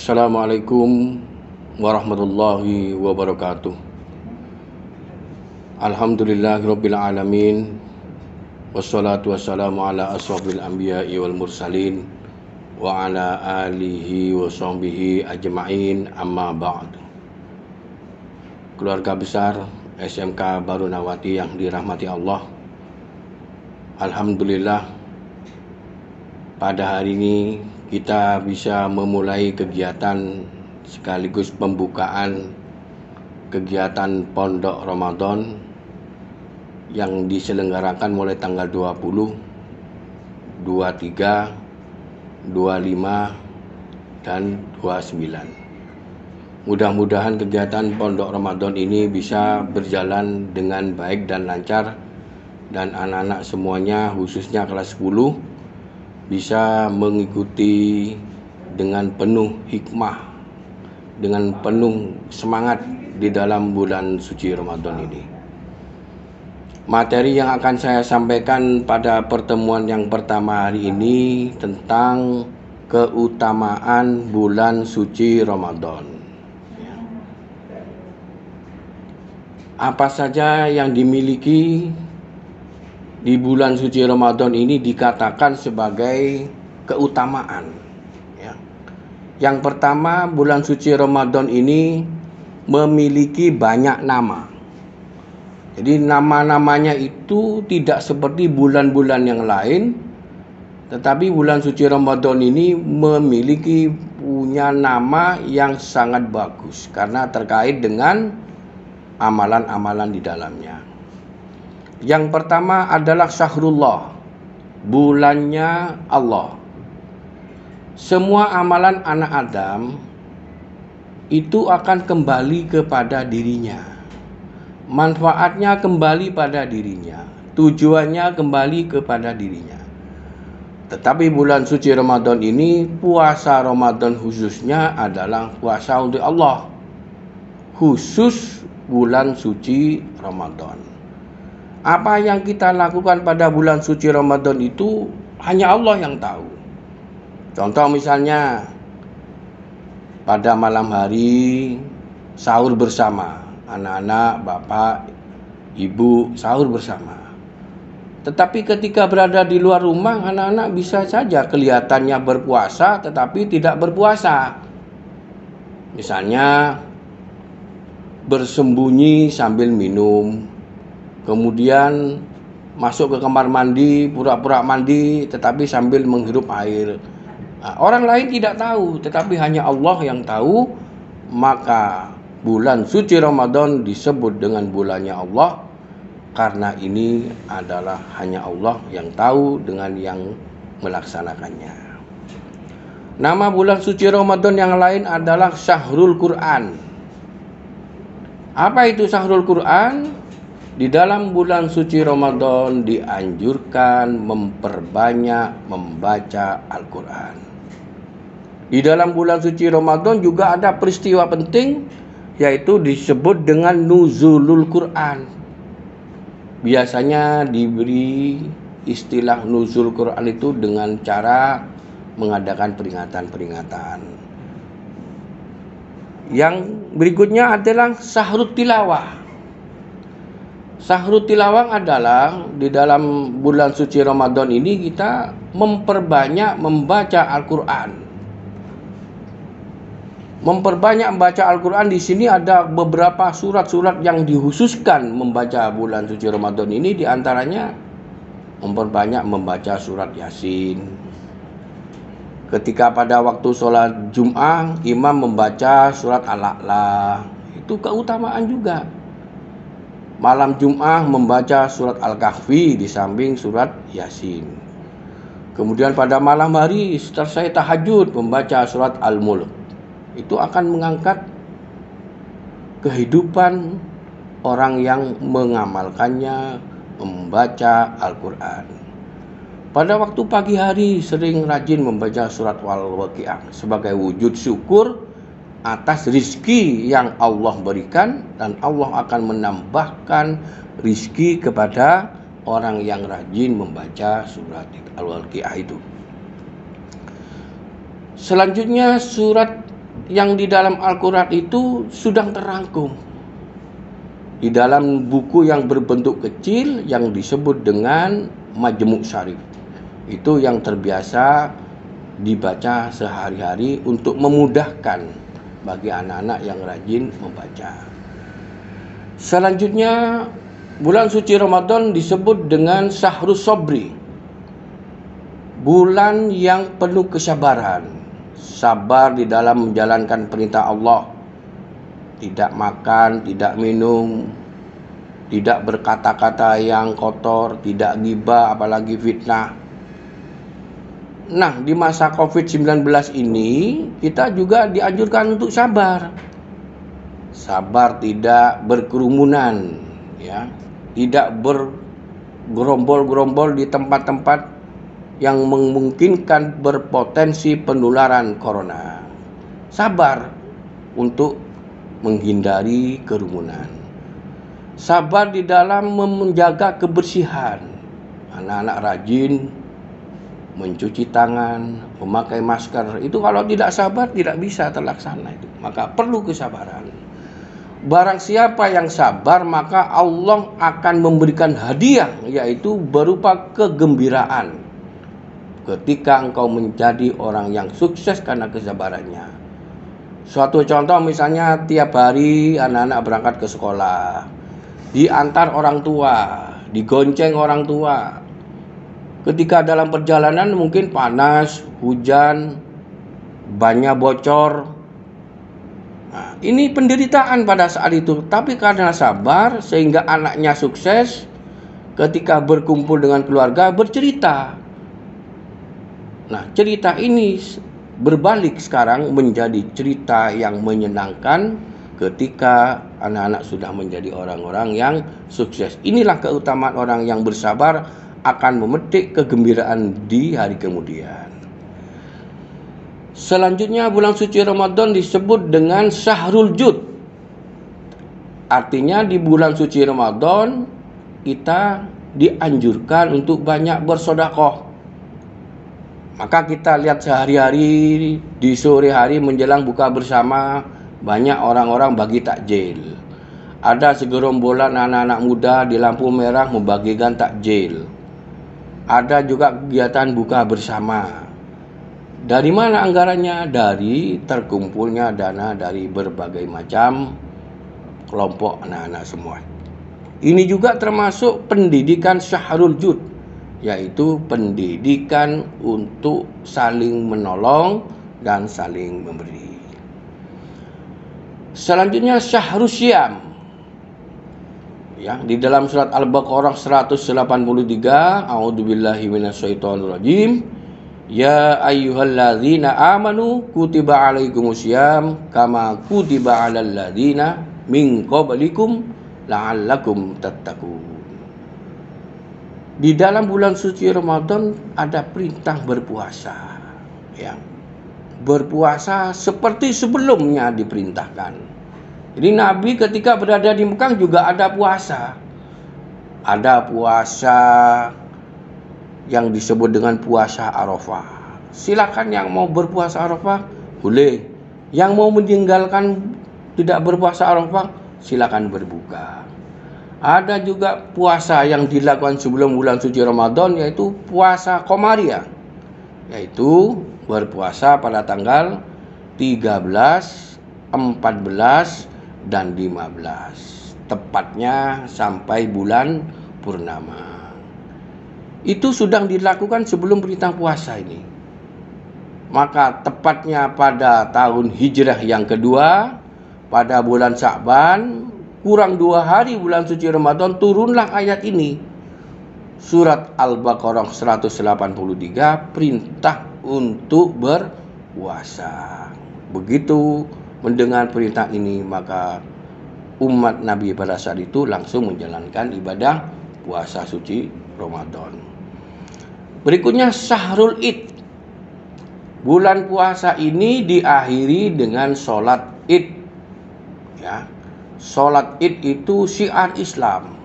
Assalamualaikum warahmatullahi wabarakatuh. Alhamdulillahirabbil alamin. Wassalatu wassalamu ala asrofil anbiya'i wal mursalin wa ala alihi wa sahbihi ajma'in, amma ba'd. Keluarga besar SMK Barunawati yang dirahmati Allah, alhamdulillah pada hari ini kita bisa memulai kegiatan sekaligus pembukaan kegiatan Pondok Ramadan yang diselenggarakan mulai tanggal 20, 23, 25, dan 29. Mudah-mudahan kegiatan Pondok Ramadan ini bisa berjalan dengan baik dan lancar, dan anak-anak semuanya khususnya kelas 10 bisa mengikuti dengan penuh hikmah, dengan penuh semangat di dalam bulan suci Ramadan ini. Materi yang akan saya sampaikan pada pertemuan yang pertama hari ini tentang keutamaan bulan suci Ramadan. Apa saja yang dimiliki di bulan suci Ramadan ini dikatakan sebagai keutamaan. Yang pertama, bulan suci Ramadan ini memiliki banyak nama. Jadi nama-namanya itu tidak seperti bulan-bulan yang lain, tetapi bulan suci Ramadan ini memiliki punya nama yang sangat bagus karena terkait dengan amalan-amalan di dalamnya. Yang pertama adalah Syahrullah, bulannya Allah. Semua amalan anak Adam itu akan kembali kepada dirinya. Manfaatnya kembali pada dirinya, tujuannya kembali kepada dirinya. Tetapi bulan suci Ramadan ini, puasa Ramadan khususnya adalah puasa untuk Allah. Khusus bulan suci Ramadan. Apa yang kita lakukan pada bulan suci Ramadan itu hanya Allah yang tahu. Contoh misalnya pada malam hari sahur bersama, anak-anak, bapak, ibu sahur bersama. Tetapi ketika berada di luar rumah, anak-anak bisa saja kelihatannya berpuasa tetapi tidak berpuasa. Misalnya bersembunyi sambil minum, kemudian masuk ke kamar mandi, pura-pura mandi tetapi sambil menghirup air. Orang lain tidak tahu, tetapi hanya Allah yang tahu. Maka bulan suci Ramadan disebut dengan bulannya Allah, karena ini adalah hanya Allah yang tahu dengan yang melaksanakannya. Nama bulan suci Ramadan yang lain adalah Syahrul Quran. Apa itu Syahrul Quran? Di dalam bulan suci Ramadan dianjurkan memperbanyak membaca Al-Quran. Di dalam bulan suci Ramadan juga ada peristiwa penting, yaitu disebut dengan Nuzulul Quran. Biasanya diberi istilah Nuzul Quran itu dengan cara mengadakan peringatan-peringatan. Yang berikutnya adalah Sahrut Tilawah. Sahrut Tilawah adalah di dalam bulan suci Ramadan ini kita memperbanyak membaca Al-Quran. Memperbanyak membaca Al-Quran, di sini ada beberapa surat-surat yang dikhususkan membaca bulan suci Ramadan ini. Di antaranya memperbanyak membaca surat Yasin. Ketika pada waktu sholat Jum'ah, imam membaca surat Al-A'la, itu keutamaan juga. Malam Jum'ah membaca surat Al-Kahfi di samping surat Yasin. Kemudian pada malam hari selesai tahajud membaca surat Al-Mulk. Itu akan mengangkat kehidupan orang yang mengamalkannya, membaca Al-Quran. Pada waktu pagi hari sering rajin membaca surat Wal-Waqiah sebagai wujud syukur atas rizki yang Allah berikan, dan Allah akan menambahkan rizki kepada orang yang rajin membaca surat Al-Waqiah itu. Selanjutnya surat yang di dalam Al-Quran itu sudah terangkum di dalam buku yang berbentuk kecil yang disebut dengan Majmu' Syarif. Itu yang terbiasa dibaca sehari-hari untuk memudahkan bagi anak-anak yang rajin membaca. Selanjutnya, bulan suci Ramadan disebut dengan Syahrus Sobri, bulan yang penuh kesabaran. Sabar di dalam menjalankan perintah Allah, tidak makan, tidak minum, tidak berkata-kata yang kotor, tidak ghibah, apalagi fitnah. Nah, di masa COVID-19 ini kita juga dianjurkan untuk sabar. Sabar tidak berkerumunan, ya, tidak bergerombol-gerombol di tempat-tempat yang memungkinkan berpotensi penularan corona. Sabar untuk menghindari kerumunan. Sabar di dalam menjaga kebersihan. Anak-anak rajin mencuci tangan, memakai masker. Itu kalau tidak sabar tidak bisa terlaksana itu. Maka perlu kesabaran. Barang siapa yang sabar, maka Allah akan memberikan hadiah, yaitu berupa kegembiraan ketika engkau menjadi orang yang sukses karena kesabarannya. Suatu contoh misalnya tiap hari anak-anak berangkat ke sekolah, diantar orang tua, digonceng orang tua. Ketika dalam perjalanan mungkin panas, hujan, bannya bocor. Nah, ini penderitaan pada saat itu, tapi karena sabar sehingga anaknya sukses. Ketika berkumpul dengan keluarga bercerita. Nah, cerita ini berbalik sekarang menjadi cerita yang menyenangkan ketika anak-anak sudah menjadi orang-orang yang sukses. Inilah keutamaan orang yang bersabar akan memetik kegembiraan di hari kemudian. Selanjutnya bulan suci Ramadan disebut dengan Syahrul Jud. Artinya di bulan suci Ramadan kita dianjurkan untuk banyak bersedekah. Maka kita lihat sehari-hari di sore hari menjelang buka bersama banyak orang-orang bagi takjil. Ada segerombolan anak-anak muda di lampu merah membagikan takjil. Ada juga kegiatan buka bersama. Dari mana anggarannya? Dari terkumpulnya dana dari berbagai macam kelompok anak-anak semua. Ini juga termasuk pendidikan Syahrul Jud, yaitu pendidikan untuk saling menolong dan saling memberi. Selanjutnya Syahrul Syam. Ya, di dalam surat Al-Baqarah 183, A'udzubillahi minasyaitonirrajim. Ya ayyuhalladzina amanu kutiba alaikumussyam kama kutiba alal ladzina min qablikum la'allakum tattaqun. Di dalam bulan suci Ramadan ada perintah berpuasa, ya. Berpuasa seperti sebelumnya diperintahkan. Jadi Nabi ketika berada di Mekah juga ada puasa. Ada puasa yang disebut dengan puasa Arafah. Silakan yang mau berpuasa Arafah boleh. Yang mau meninggalkan tidak berpuasa Arafah silakan berbuka. Ada juga puasa yang dilakukan sebelum bulan suci Ramadan, yaitu puasa Qamariyah, yaitu berpuasa pada tanggal 13, 14, dan 15, tepatnya sampai bulan purnama. Itu sudah dilakukan sebelum perintah puasa ini. Maka tepatnya pada tahun Hijrah yang kedua, pada bulan Sya'ban, kurang 2 hari bulan suci Ramadan, turunlah ayat ini. Surat Al-Baqarah 183, perintah untuk berpuasa. Begitu mendengar perintah ini, maka umat Nabi pada saat itu langsung menjalankan ibadah puasa suci Ramadan. Berikutnya Syahrul Id. Bulan puasa ini diakhiri dengan sholat Id. Ya, sholat Id itu syiar Islam.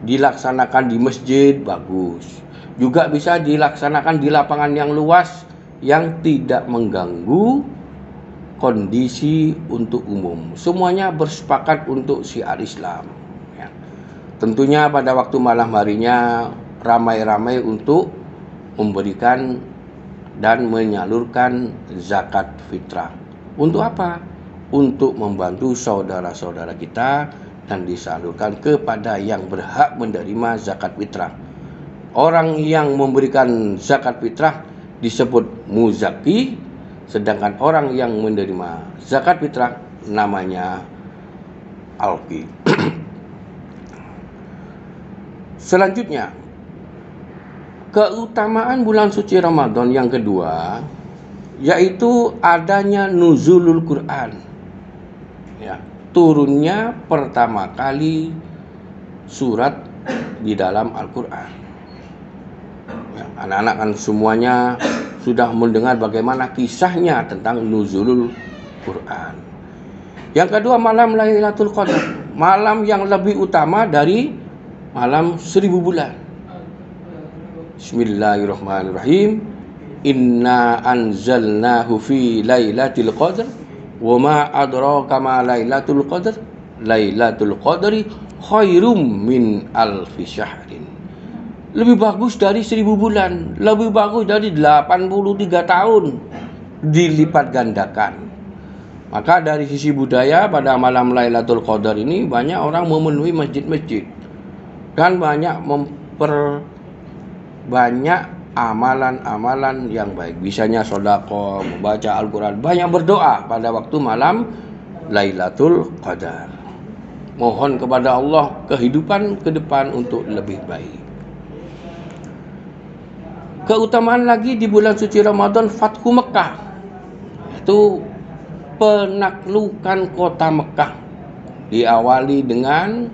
Dilaksanakan di masjid bagus. Juga bisa dilaksanakan di lapangan yang luas yang tidak mengganggu kondisi untuk umum. Semuanya bersepakat untuk syiar Islam. Ya. Tentunya pada waktu malam harinya ramai-ramai untuk memberikan dan menyalurkan zakat fitrah. Untuk apa? Untuk membantu saudara-saudara kita dan disalurkan kepada yang berhak menerima zakat fitrah. Orang yang memberikan zakat fitrah disebut muzaki, sedangkan orang yang menerima zakat fitrah namanya alqi. Selanjutnya, keutamaan bulan suci Ramadan yang kedua yaitu adanya nuzulul Quran. Ya, turunnya pertama kali surat di dalam Al-Quran. Ya, anak-anak kan semuanya sudah mendengar bagaimana kisahnya tentang nuzulul Quran. Yang kedua, malam Lailatul Qadar, malam yang lebih utama dari malam 1000 bulan. Bismillahirrahmanirrahim. Inna anzalnahu fi lailatul qadr wa ma adraka ma lailatul qadr. Lailatul qadri khairum min alfi syahrin. Lebih bagus dari 1000 bulan, lebih bagus dari 83 tahun dilipat gandakan. Maka dari sisi budaya pada malam Lailatul Qadar ini banyak orang memenuhi masjid-masjid dan banyak banyak amalan-amalan yang baik. Bisanya sedekah, membaca Al-Quran, banyak berdoa pada waktu malam Lailatul Qadar. Mohon kepada Allah kehidupan ke depan untuk lebih baik. Keutamaan lagi di bulan suci Ramadan, Fathu Mekah, itu penaklukan kota Mekah, diawali dengan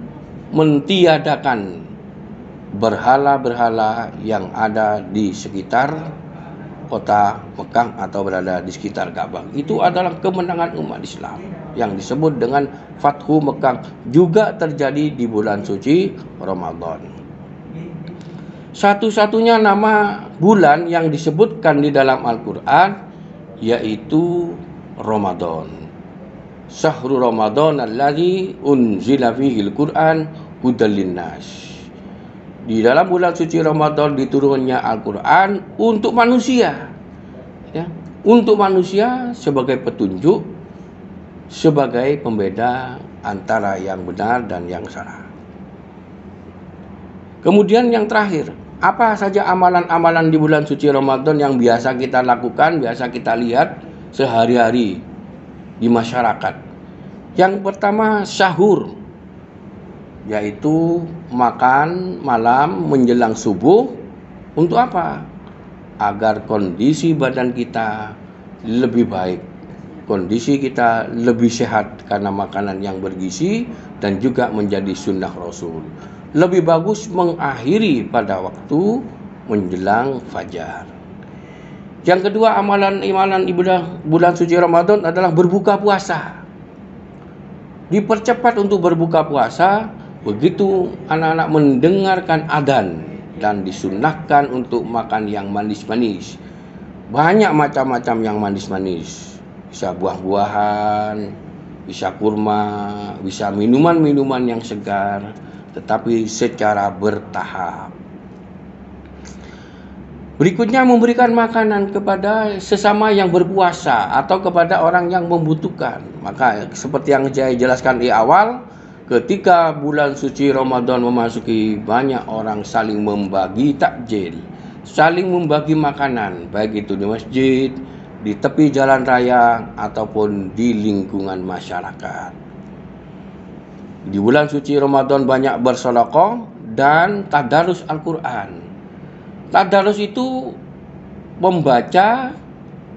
mentiadakan berhala-berhala yang ada di sekitar kota Mekah atau berada di sekitar Ka'bah. Itu adalah kemenangan umat Islam yang disebut dengan Fathu Mekah, juga terjadi di bulan suci Ramadan. Satu-satunya nama bulan yang disebutkan di dalam Al-Quran yaitu Ramadan. Syahrul Ramadan alladzi unzila fihil Qur'an hudal linnas. Di dalam bulan suci Ramadan diturunnya Al-Quran untuk manusia, ya, untuk manusia sebagai petunjuk, sebagai pembeda antara yang benar dan yang salah. Kemudian yang terakhir, apa saja amalan-amalan di bulan suci Ramadan yang biasa kita lakukan, biasa kita lihat sehari-hari di masyarakat. Yang pertama, sahur, yaitu makan malam menjelang subuh. Untuk apa? Agar kondisi badan kita lebih baik, kondisi kita lebih sehat karena makanan yang bergizi dan juga menjadi sunnah Rasul. Lebih bagus mengakhiri pada waktu menjelang fajar. Yang kedua, amalan-amalan ibadah bulan suci Ramadan adalah berbuka puasa. Dipercepat untuk berbuka puasa begitu anak-anak mendengarkan adzan, dan disunnahkan untuk makan yang manis-manis. Banyak macam-macam yang manis-manis. Bisa buah-buahan, bisa kurma, bisa minuman-minuman yang segar, tetapi secara bertahap. Berikutnya, memberikan makanan kepada sesama yang berpuasa atau kepada orang yang membutuhkan. Maka seperti yang saya jelaskan di awal, ketika bulan suci Ramadan memasuki, banyak orang saling membagi takjil, saling membagi makanan, baik itu di masjid, di tepi jalan raya, ataupun di lingkungan masyarakat. Di bulan suci Ramadan banyak bersedekah dan tadarus Al-Quran. Tadarus itu membaca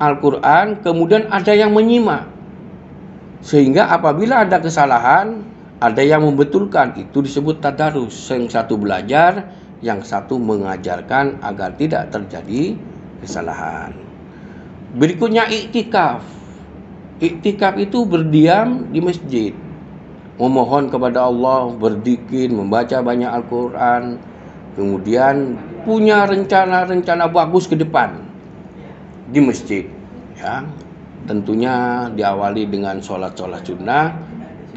Al-Quran, kemudian ada yang menyimak. Sehingga apabila ada kesalahan, ada yang membetulkan. Itu disebut tadarus. Yang satu belajar, yang satu mengajarkan agar tidak terjadi kesalahan. Berikutnya, iktikaf. Iktikaf itu berdiam di masjid, memohon kepada Allah, berzikir, membaca banyak Al-Quran, kemudian punya rencana-rencana bagus ke depan di masjid, ya. tentunya diawali dengan sholat-sholat sunnah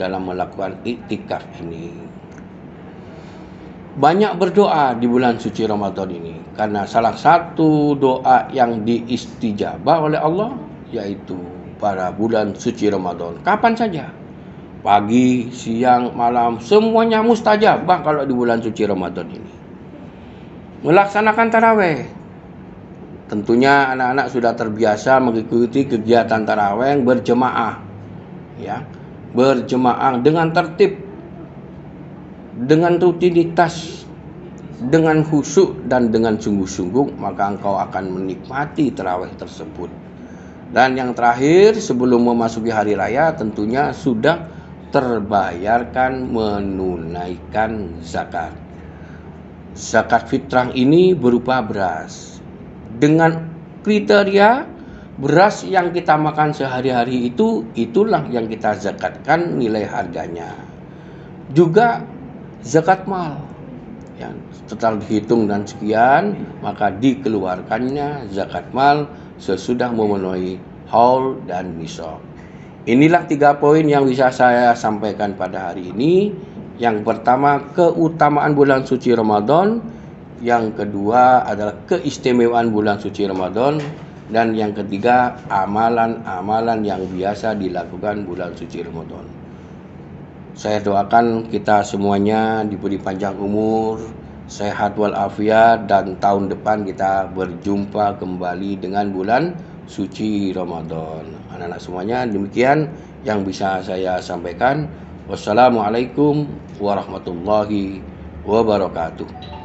dalam melakukan iktikaf ini. Banyak berdoa di bulan suci Ramadan ini, karena salah satu doa yang diistijabah oleh Allah yaitu pada bulan suci Ramadan. Kapan saja, pagi, siang, malam, semuanya mustajabah kalau di bulan suci Ramadan ini. Melaksanakan taraweh, tentunya anak-anak sudah terbiasa mengikuti kegiatan taraweh berjemaah, ya, berjemaah dengan tertib, dengan rutinitas, dengan khusyuk dan dengan sungguh-sungguh, maka engkau akan menikmati taraweh tersebut. Dan yang terakhir, sebelum memasuki hari raya, tentunya sudah terbayarkan menunaikan zakat. Zakat fitrah ini berupa beras. Dengan kriteria beras yang kita makan sehari-hari itulah yang kita zakatkan nilai harganya. Juga zakat mal, ya, setelah dihitung dan sekian, maka dikeluarkannya zakat mal sesudah memenuhi haul dan nisab. Inilah 3 poin yang bisa saya sampaikan pada hari ini. Yang pertama, keutamaan bulan suci Ramadan. Yang kedua adalah keistimewaan bulan suci Ramadan. Dan yang ketiga, amalan-amalan yang biasa dilakukan bulan suci Ramadan. Saya doakan kita semuanya diberi panjang umur, sehat walafiat, dan tahun depan kita berjumpa kembali dengan bulan suci Ramadan. Anak-anak semuanya, demikian yang bisa saya sampaikan. Wassalamualaikum warahmatullahi wabarakatuh.